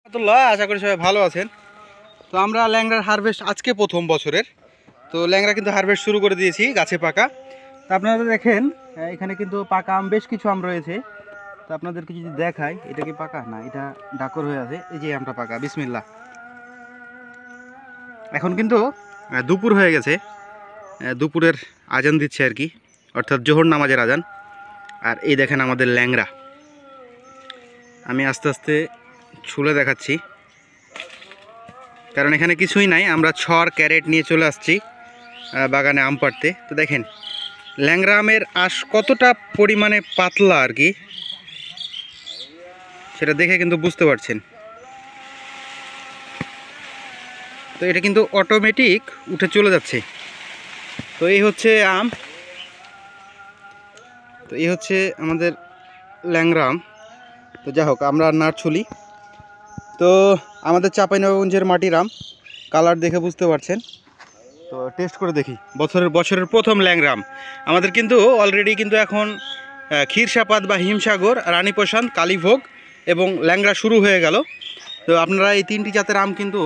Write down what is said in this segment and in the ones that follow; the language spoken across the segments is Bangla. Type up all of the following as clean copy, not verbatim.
রহমতুল্লাহ, আশা করি সবাই ভালো আছেন। তো আমরা ল্যাংড়ার হারভেস্ট আজকে প্রথম বছরের। তো ল্যাংড়া কিন্তু হারভেস্ট শুরু করে দিয়েছি, গাছে পাকা। তো আপনারা দেখেন এখানে কিন্তু পাকা আম, বেশ কিছু আম রয়েছে। তো আপনাদেরকে যদি দেখাই, এটা কি পাকা না, এটা ডাকর হয়ে আছে। এই যে আমটা পাকা, বিসমিল্লাহ। এখন কিন্তু দুপুর হয়ে গেছে, দুপুরের আজান দিচ্ছে আর কি, অর্থাৎ জোহর নামাজের আজান। আর এই দেখেন আমাদের ল্যাংড়া, আমি আস্তে আস্তে ছুলে দেখাচ্ছি, কারণ এখানে কিছুই নাই। আমরা ছড় ক্যারেট নিয়ে চলে আসছি বাগানে আম পাড়তে। তো দেখেন ল্যাংড়া আমের আঁশ কতটা পরিমাণে পাতলা আর কি, সেটা দেখে কিন্তু বুঝতে পারছেন। তো এটা কিন্তু অটোমেটিক উঠে চলে যাচ্ছে। তো এই হচ্ছে আম, তো এই হচ্ছে আমাদের ল্যাংড়া আম। তো যাই হোক, আমরা নাট ছুলি। তো আমাদের চাঁপাইনবাবগঞ্জের মাটির আম, কালার দেখে বুঝতে পারছেন। তো টেস্ট করে দেখি, বছরের প্রথম ল্যাংড়া আম। আমাদের কিন্তু অলরেডি কিন্তু এখন ক্ষীরসাপাত বা হিমসাগর, রানী প্রশান্ত, কালীভোগ এবং ল্যাংড়া শুরু হয়ে গেল। তো আপনারা এই তিনটি জাতের আম কিন্তু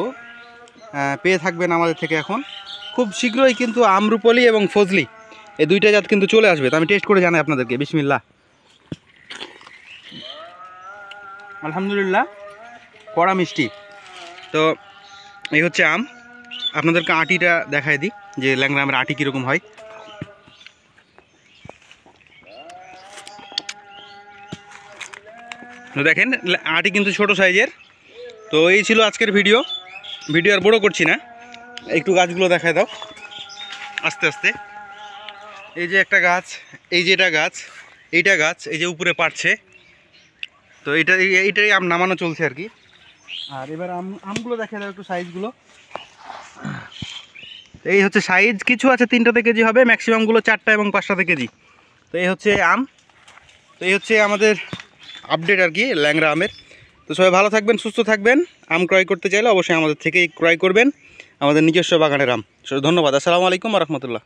পেয়ে থাকবেন আমাদের থেকে। এখন খুব শীঘ্রই কিন্তু আমরুপলি এবং ফজলি, এই দুইটা জাত কিন্তু চলে আসবে। তো আমি টেস্ট করে জানাই আপনাদেরকে। বিসমিল্লাহ। আলহামদুলিল্লাহ, কড়া মিষ্টি। তো এই হচ্ছে আম। আপনাদেরকে আটিটা দেখায় দিই যে ল্যাংড়া আমের আটি কীরকম হয়। তো দেখেন আটি কিন্তু ছোট সাইজের। তো এই ছিল আজকের ভিডিও আর বড় করছি না, একটু গাছগুলো দেখায় দাও আস্তে আস্তে। এই যে একটা গাছ, এই যে এটা গাছ, এইটা গাছ, এই যে উপরে পারছে। তো এইটাই আম নামানো চলছে আর কি। আর এবার আমগুলো দেখা দাও একটু, সাইজগুলো। এই হচ্ছে সাইজ, কিছু আছে 3টাতে কেজি হবে, ম্যাক্সিমামগুলো 4টা এবং 5টাতে কেজি। তো এই হচ্ছে আম। তো এই হচ্ছে আমাদের আপডেট আর কি ল্যাংড়া আমের। তো সবাই ভালো থাকবেন, সুস্থ থাকবেন। আম ক্রয় করতে চাইলে অবশ্যই আমাদের থেকেই ক্রয় করবেন, আমাদের নিজস্ব বাগানের আম। ধন্যবাদ। আসসালামু আলাইকুম ওয়া রাহমাতুল্লাহ।